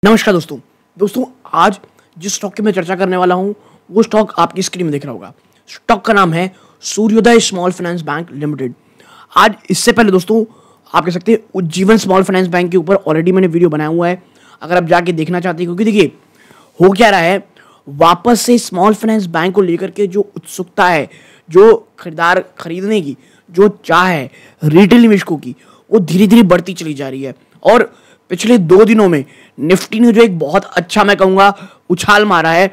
नमस्कार दोस्तों आज जिस स्टॉक की मैं चर्चा करने वाला हूं वो स्टॉक आपकी स्क्रीन में दिख रहा होगा। स्टॉक का नाम है सूर्योदय स्मॉल फाइनेंस बैंक लिमिटेड। आज इससे पहले दोस्तों आप कह सकते हैं उज्जीवन स्मॉल फाइनेंस बैंक के ऊपर ऑलरेडी मैंने वीडियो बनाया हुआ है, अगर आप जाके देखना चाहते हैं। क्योंकि देखिए हो क्या रहा है, वापस से स्मॉल फाइनेंस बैंक को लेकर के जो उत्सुकता है, जो खरीदार खरीदने की जो चाह है रिटेल निवेशकों की, वो धीरे धीरे बढ़ती चली जा रही है। और पिछले 2 दिनों में निफ्टी ने जो एक बहुत अच्छा मैं कहूँगा उछाल मारा है,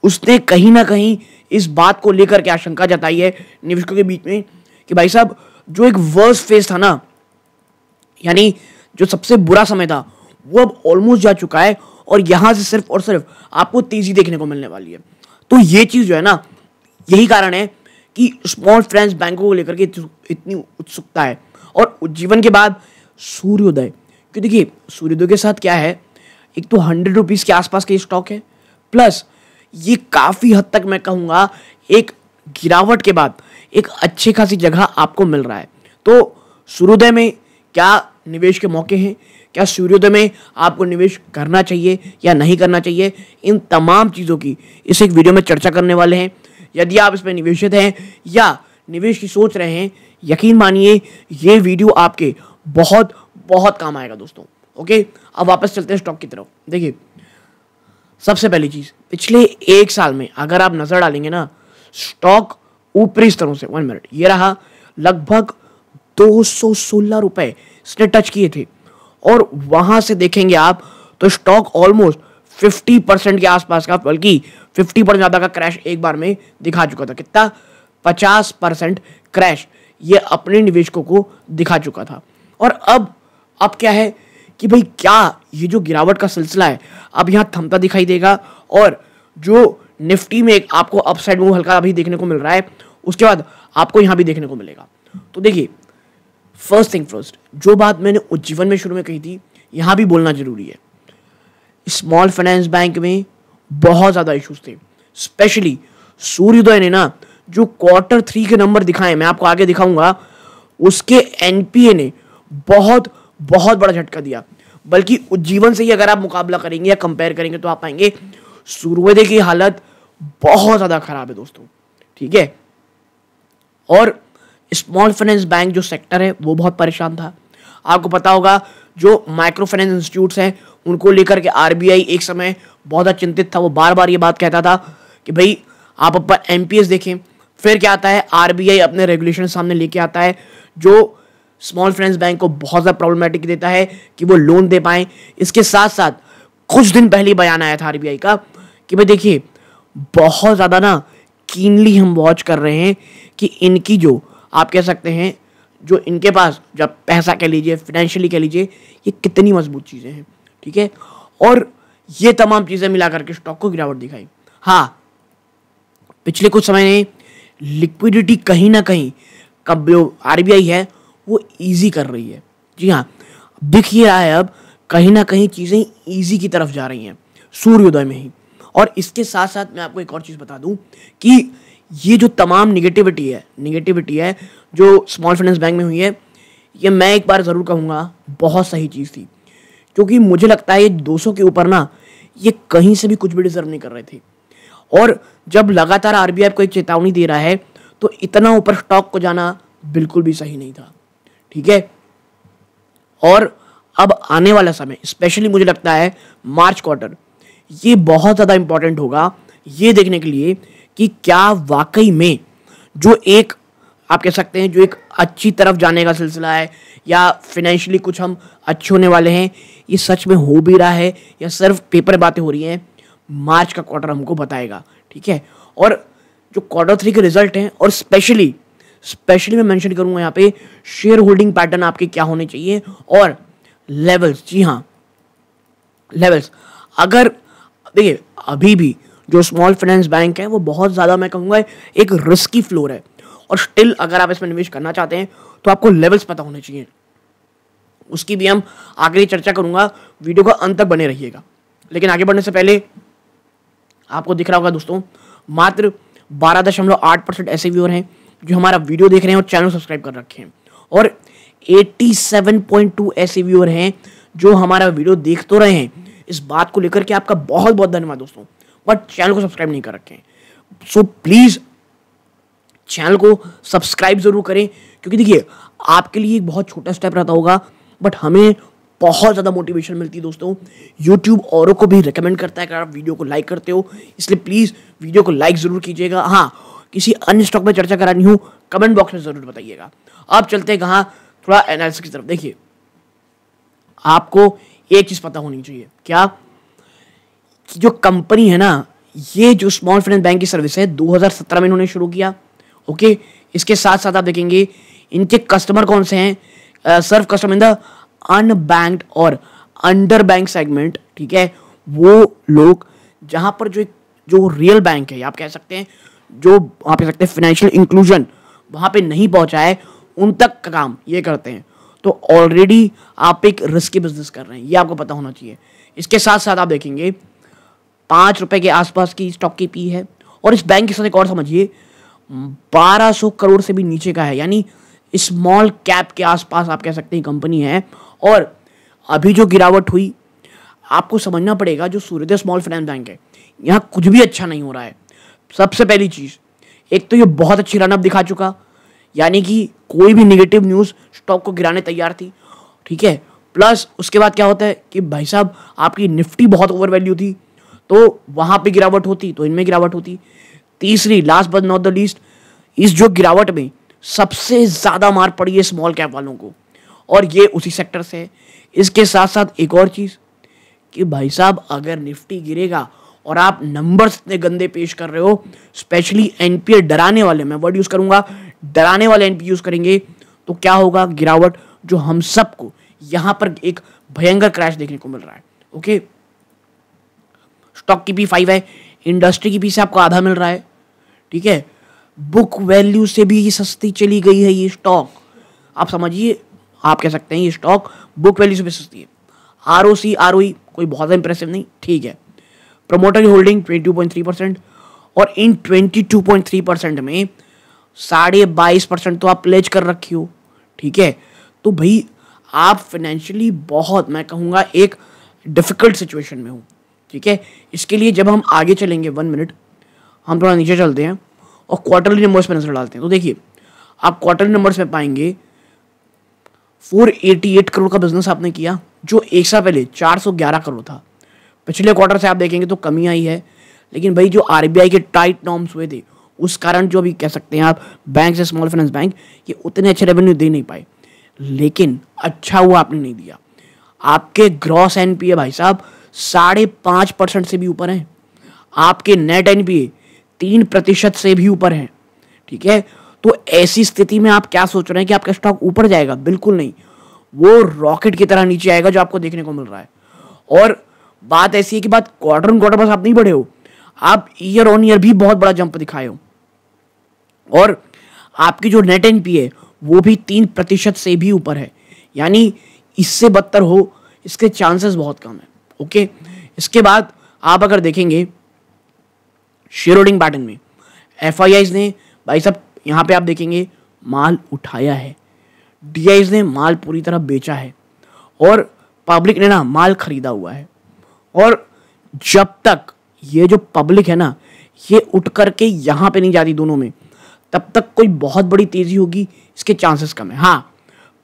उसने कहीं ना कहीं इस बात को लेकर के आशंका जताई है निवेशकों के बीच में कि भाई साहब जो एक वर्स्ट फेज था ना, यानी जो सबसे बुरा समय था, वो अब ऑलमोस्ट जा चुका है और यहाँ से सिर्फ और सिर्फ आपको तेजी देखने को मिलने वाली है। तो ये चीज़ जो है ना, यही कारण है कि स्मॉल फाइनेंस बैंकों को लेकर के इतनी उत्सुकता है। और उज्जीवन के बाद सूर्योदय, कि देखिए सूर्योदय के साथ क्या है, एक तो 100 रुपीज़ के आसपास का स्टॉक है, प्लस ये काफ़ी हद तक मैं कहूँगा एक गिरावट के बाद एक अच्छी खासी जगह आपको मिल रहा है। तो सूर्योदय में क्या निवेश के मौके हैं, क्या सूर्योदय में आपको निवेश करना चाहिए या नहीं करना चाहिए, इन तमाम चीज़ों की इस एक वीडियो में चर्चा करने वाले हैं। यदि आप इसमें निवेशित हैं या निवेश की सोच रहे हैं, यकीन मानिए ये वीडियो आपके बहुत बहुत काम आएगा दोस्तों। ओके, अब वापस चलते हैं स्टॉक की तरफ। देखिए सबसे पहली चीज, पिछले 1 साल में अगर आप नजर डालेंगे ना, स्टॉक ऊपरी स्तरों से 1 मिनट ये रहा, लगभग 216 रुपए इसने टच किए थे। और वहां से देखेंगे आप तो स्टॉक ऑलमोस्ट 50% के आसपास का, बल्कि 50% ज्यादा का क्रैश एक बार में दिखा चुका था। कितना? 50% क्रैश ये अपने निवेशकों को दिखा चुका था। और अब क्या है कि भाई क्या ये जो गिरावट का सिलसिला है अब यहाँ थमता दिखाई देगा, और जो निफ्टी में एक आपको अपसाइड मूव हल्का अभी देखने को मिल रहा है, उसके बाद आपको यहाँ भी देखने को मिलेगा। तो देखिए फर्स्ट थिंग फर्स्ट, जो बात मैंने उज्जीवन में शुरू में कही थी, यहाँ भी बोलना जरूरी है। स्मॉल फाइनेंस बैंक में बहुत ज़्यादा इश्यूज थे, स्पेशली सूर्योदय ने ना जो Q3 के नंबर दिखाए, मैं आपको आगे दिखाऊंगा, उसके एनपीए ने बहुत बड़ा झटका दिया। बल्कि उज्जीवन से ही अगर आप मुकाबला करेंगे या कंपेयर करेंगे तो आप पाएंगे सूर्योदय की हालत बहुत ज़्यादा खराब है दोस्तों। ठीक है, और स्मॉल फाइनेंस बैंक जो सेक्टर है वो बहुत परेशान था। आपको पता होगा जो माइक्रो फाइनेंस इंस्टीट्यूट्स हैं उनको लेकर के आरबीआई एक समय बहुत ज़्यादा चिंतित था। वो बार बार ये बात कहता था कि भाई आप अपना एमपीएस देखें। फिर क्या आता है, आरबीआई अपने रेगुलेशन सामने लेके आता है जो स्मॉल फाइनेंस बैंक को बहुत ज़्यादा प्रॉब्लमेटिक देता है कि वो लोन दे पाएँ। इसके साथ साथ कुछ दिन पहले बयान आया था आरबीआई का कि भाई देखिए बहुत ज़्यादा ना कीनली हम वॉच कर रहे हैं कि इनकी जो आप कह सकते हैं जो इनके पास जब पैसा कह लीजिए, फाइनेंशियली कह लीजिए, ये कितनी मजबूत चीज़ें हैं। ठीक है, और ये तमाम चीज़ें मिला करके स्टॉक को गिरावट दिखाई। हाँ, पिछले कुछ समय में लिक्विडिटी कहीं ना कहीं कब जो आरबीआई है वो इजी कर रही है। जी हाँ, दिख ही रहा है अब कहीं ना कहीं चीज़ें इजी की तरफ जा रही हैं सूर्योदय में ही। और इसके साथ साथ मैं आपको एक और चीज़ बता दूं कि ये जो तमाम निगेटिविटी है जो स्मॉल फाइनेंस बैंक में हुई है, ये मैं एक बार ज़रूर कहूँगा बहुत सही चीज़ थी। क्योंकि मुझे लगता है ये 200 के ऊपर ना ये कहीं से भी कुछ भी डिजर्व नहीं कर रहे थे। और जब लगातार आरबीआई को एक चेतावनी दे रहा है तो इतना ऊपर स्टॉक को जाना बिल्कुल भी सही नहीं था। ठीक है, और अब आने वाला समय स्पेशली मुझे लगता है मार्च क्वार्टर, ये बहुत ज़्यादा इंपॉर्टेंट होगा ये देखने के लिए कि क्या वाकई में जो एक आप कह सकते हैं जो एक अच्छी तरफ जाने का सिलसिला है या फाइनेंशियली कुछ हम अच्छे होने वाले हैं, ये सच में हो भी रहा है या सिर्फ पेपर बातें हो रही हैं, मार्च का क्वार्टर हमको बताएगा। ठीक है, और जो Q3 के रिजल्ट हैं, और स्पेशली मैं मेंशन करूंगा यहाँ पे शेयर होल्डिंग पैटर्न आपके क्या होने चाहिए और लेवल्स। जी हाँ, लेवल्स। अगर देखिए अभी भी जो स्मॉल फाइनेंस बैंक है वो बहुत ज़्यादा मैं कहूँगा एक रिस्की फ्लोर है, और स्टिल अगर आप इसमें निवेश करना चाहते हैं तो आपको लेवल्स पता होने चाहिए। उसकी भी हम आगे चर्चा करूँगा, वीडियो को अंत तक बने रहिएगा। लेकिन आगे बढ़ने से पहले आपको दिख रहा होगा दोस्तों मात्र 12.8% ऐसे व्यूअर हैं जो हमारा वीडियो देख रहे हैं और चैनल सब्सक्राइब कर रखे हैं, और 87.2 ऐसे व्यूअर हैं जो हमारा वीडियो देख तो रहे हैं इस बात को लेकर के आपका बहुत बहुत धन्यवाद दोस्तों। बट चैनल को सब्सक्राइब नहीं कर रखे हैं, सो प्लीज़ चैनल को सब्सक्राइब जरूर करें, क्योंकि देखिए आपके लिए एक बहुत छोटा स्टेप रहता होगा बट हमें बहुत ज़्यादा मोटिवेशन मिलती है दोस्तों। यूट्यूब औरों को भी रिकमेंड करता है अगर आप वीडियो को लाइक करते हो, इसलिए प्लीज़ वीडियो को लाइक ज़रूर कीजिएगा। हाँ, किसी अन्य स्टॉक में चर्चा करानी हो कमेंट बॉक्स में ज़रूर बताइएगा। अब चलते हैं कहाँ, थोड़ा एनालिसिस की तरफ। देखिए आपको एक चीज़ पता होनी चाहिए, क्या कि जो कंपनी है ना, ये जो स्मॉल फाइनेंस बैंक की सर्विस है 2017 में इन्होंने शुरू किया। ओके, इसके साथ साथ आप देखेंगे इनके कस्टमर कौन से हैं, सर्व कस्टमर इन द अनबैंक्ड और अंडर बैंक सेगमेंट। ठीक है, वो लोग जहां पर जो रियल बैंक है, आप कह सकते हैं जो आप कह सकते हैं फाइनेंशियल इंक्लूजन वहां पे नहीं पहुंचा है, उन तक का काम ये करते हैं। तो ऑलरेडी आप एक रिस्की बिजनेस कर रहे हैं, ये आपको पता होना चाहिए। इसके साथ साथ आप देखेंगे 5 रुपए के आसपास की स्टॉक की पी है, और इस बैंक के साथ एक और समझिए 1200 करोड़ से भी नीचे का है, यानी स्मॉल कैप के आसपास आप कह सकते हैं कंपनी है। और अभी जो गिरावट हुई, आपको समझना पड़ेगा जो सूर्योदय स्मॉल फाइनेंस बैंक है, यहाँ कुछ भी अच्छा नहीं हो रहा है। सबसे पहली चीज़, एक तो ये बहुत अच्छी रनअप दिखा चुका, यानी कि कोई भी नेगेटिव न्यूज़ स्टॉक को गिराने तैयार थी। ठीक है, प्लस उसके बाद क्या होता है कि भाई साहब आपकी निफ्टी बहुत ओवर वैल्यू थी, तो वहाँ पे गिरावट होती तो इनमें गिरावट होती। तीसरी, last but not the least, इस जो गिरावट में सबसे ज़्यादा मार पड़ी है स्मॉल कैप वालों को, और ये उसी सेक्टर से है। इसके साथ साथ एक और चीज़ कि भाई साहब अगर निफ्टी गिरेगा और आप नंबर्स इतने गंदे पेश कर रहे हो, स्पेशली एनपीए डराने वाले, मैं वर्ड यूज़ करूंगा, डराने वाले एनपीए यूज़ करेंगे, तो क्या होगा, गिरावट जो हम सबको यहाँ पर एक भयंकर क्रैश देखने को मिल रहा है। ओके, स्टॉक की पी 5 है, इंडस्ट्री की पी से आपको आधा मिल रहा है। ठीक है, बुक वैल्यू से भी सस्ती चली गई है ये स्टॉक, आप समझिए, आप कह सकते हैं ये स्टॉक बुक वैल्यू से भी सस्ती है। आरओसी आरओई कोई बहुत इंप्रेसिव नहीं, ठीक है। प्रमोटर की होल्डिंग 22.3%, और इन 22.3% में 22.5% तो आप प्लेज कर रखी हो। ठीक है, तो भाई आप फाइनेंशियली बहुत, मैं कहूँगा, एक डिफिकल्ट सिचुएशन में हो। ठीक है, इसके लिए जब हम आगे चलेंगे, 1 मिनट, हम थोड़ा नीचे चलते हैं और क्वार्टरली नंबर्स में नजर डालते हैं। तो देखिए आप क्वार्टरली नंबर्स में पाएंगे 488 करोड़ का बिजनेस आपने किया, जो एक साल पहले 411 करोड़ था। पिछले क्वार्टर से आप देखेंगे तो कमी आई है, लेकिन भाई जो आरबीआई के टाइट नॉर्म्स हुए थे उस कारण जो अभी कह सकते हैं आप बैंक से स्मॉल फाइनेंस बैंक ये उतने अच्छे रेवेन्यू दे नहीं पाए, लेकिन अच्छा हुआ आपने नहीं दिया। आपके ग्रॉस एनपीए भाई साहब 5.5% से भी ऊपर हैं, आपके नेट एनपीए 3% से भी ऊपर हैं। ठीक है, तो ऐसी स्थिति में आप क्या सोच रहे हैं कि आपका स्टॉक ऊपर जाएगा? बिल्कुल नहीं, वो रॉकेट की तरह नीचे आएगा जो आपको देखने को मिल रहा है। और बात ऐसी है कि बात क्वार्टर ऑन क्वार्टर बस आप नहीं बढ़े हो, आप ईयर ऑन ईयर भी बहुत बड़ा जंप दिखाए हो, और आपकी जो नेट एनपीए है वो भी 3% से भी ऊपर है, यानी इससे बदतर हो इसके चांसेस बहुत कम है। ओके, इसके बाद आप अगर देखेंगे शेयर होल्डिंग पैटर्न में एफआईआईज ने भाई साहब यहाँ पे आप देखेंगे माल उठाया है, डीआईज ने माल पूरी तरह बेचा है, और पब्लिक ने ना माल खरीदा हुआ है। और जब तक ये जो पब्लिक है ना ये उठ करके यहाँ पे नहीं जाती दोनों में, तब तक कोई बहुत बड़ी तेजी होगी इसके चांसेस कम है। हाँ,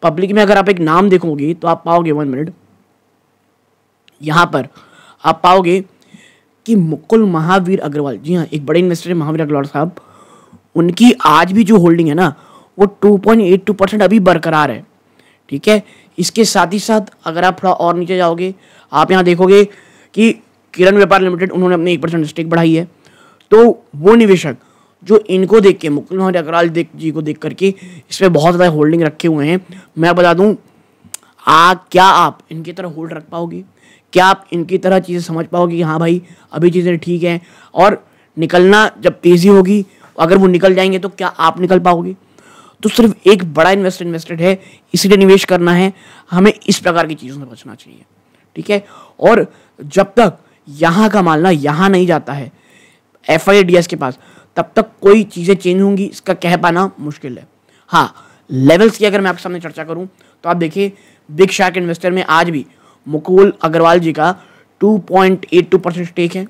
पब्लिक में अगर आप एक नाम देखोगे तो आप पाओगे, 1 मिनट, यहाँ पर आप पाओगे कि मुकुल महावीर अग्रवाल, जी हाँ, एक बड़े इन्वेस्टर है महावीर अग्रवाल साहब, उनकी आज भी जो होल्डिंग है ना वो 2.82% अभी बरकरार है। ठीक है, इसके साथ ही साथ अगर आप थोड़ा और नीचे जाओगे आप यहाँ देखोगे कि किरण व्यापार लिमिटेड, उन्होंने अपने 1% स्टेक बढ़ाई है। तो वो निवेशक जो इनको देख के, मुकुल महावीर अग्रवाल जी को देख करके इस पर बहुत ज़्यादा होल्डिंग रखे हुए हैं, मैं बता दूँ, क्या आप इनकी तरह होल्ड रख पाओगे? क्या आप इनकी तरह चीज़ें समझ पाओगे कि हाँ भाई अभी चीज़ें ठीक हैं, और निकलना जब तेज़ी होगी, अगर वो निकल जाएंगे तो क्या आप निकल पाओगे? तो सिर्फ एक बड़ा इन्वेस्टेड है, इसीलिए निवेश करना है, हमें इस प्रकार की चीज़ों से बचना चाहिए। ठीक है, और जब तक यहाँ का माल ना यहाँ नहीं जाता है एफआईडीएस के पास, तब तक कोई चीज़ें चेंज होंगी इसका कह पाना मुश्किल है। हाँ, लेवल्स की अगर मैं आपके सामने चर्चा करूँ तो आप देखिए बिग शार्क इन्वेस्टर में आज भी मुकुल अग्रवाल जी का 2.82% स्टेक है,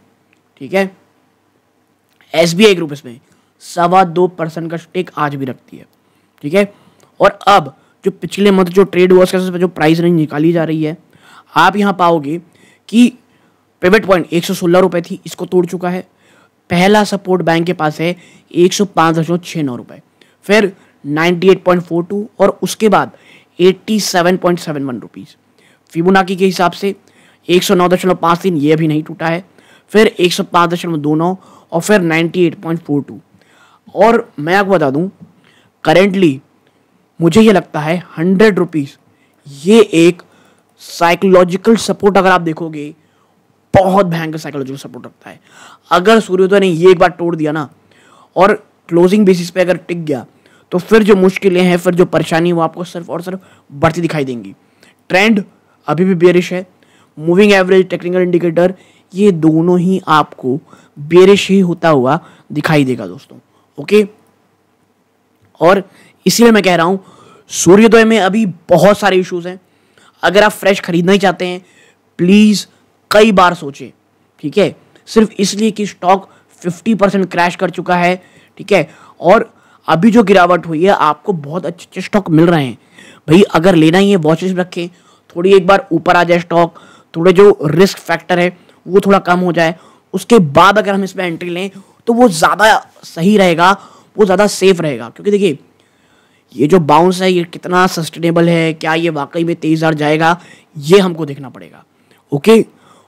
ठीक है। SBI ग्रुप इसमें 2.25% का स्टेक आज भी रखती है, ठीक है। और अब जो पिछले मंथ जो ट्रेड हुआ उसके जो प्राइस रेंज निकाली जा रही है, आप यहाँ पाओगे कि पिवट पॉइंट 116 रुपये थी, इसको तोड़ चुका है। पहला सपोर्ट बैंक के पास है 105.69 रुपये, फिर 98.42 और उसके बाद 87.71 रुपीज़। फिबोनाची के हिसाब से 109.53 ये अभी नहीं टूटा है, फिर 105.29 और फिर 98.42। और मैं आपको बता दूं, करेंटली मुझे ये लगता है 100 रुपीज़ ये एक साइकोलॉजिकल सपोर्ट, अगर आप देखोगे बहुत भयंकर साइकोलॉजिकल सपोर्ट रखता है। अगर सूर्योदय ने ये एक बार तोड़ दिया ना और क्लोजिंग बेसिस पे अगर टिक गया, तो फिर जो मुश्किलें हैं, फिर जो परेशानी है वो आपको सिर्फ और सिर्फ बढ़ती दिखाई देंगी। ट्रेंड अभी भी बेरिश है, मूविंग एवरेज, टेक्निकल इंडिकेटर, ये दोनों ही आपको बेरिश ही होता हुआ दिखाई देगा दोस्तों, ओके। और इसीलिए मैं कह रहा हूं सूर्योदय में अभी बहुत सारे इश्यूज हैं। अगर आप फ्रेश खरीदना ही चाहते हैं, प्लीज कई बार सोचें, ठीक है। सिर्फ इसलिए कि स्टॉक 50% क्रैश कर चुका है, ठीक है। और अभी जो गिरावट हुई है, आपको बहुत अच्छे अच्छे स्टॉक मिल रहे हैं भाई। अगर लेना ही है वॉच लिस्ट रखें, थोड़ी एक बार ऊपर आ जाए स्टॉक, थोड़े जो रिस्क फैक्टर है वो थोड़ा कम हो जाए, उसके बाद अगर हम इसमें एंट्री लें तो वो ज़्यादा सही रहेगा, वो ज़्यादा सेफ रहेगा। क्योंकि देखिए ये जो बाउंस है ये कितना सस्टेनेबल है, क्या ये वाकई में 23,000 जाएगा, ये हमको देखना पड़ेगा, ओके।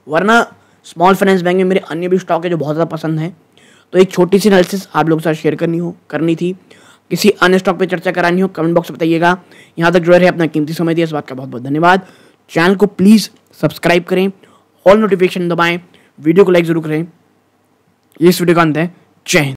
वरना स्मॉल फाइनेंस बैंक में मेरे अन्य भी स्टॉक है जो बहुत ज़्यादा पसंद है, तो एक छोटी सी एनालिसिस आप लोगों के साथ शेयर करनी थी। किसी अन्य स्टॉक पे चर्चा करानी हो कमेंट बॉक्स में बताइएगा। यहाँ तक जुड़े रहे, अपना कीमती समय दिया, इस बात का बहुत बहुत धन्यवाद। चैनल को प्लीज़ सब्सक्राइब करें, ऑल नोटिफिकेशन दबाएं, वीडियो को लाइक जरूर करें। ये इस वीडियो का अंत है। जय हिंद।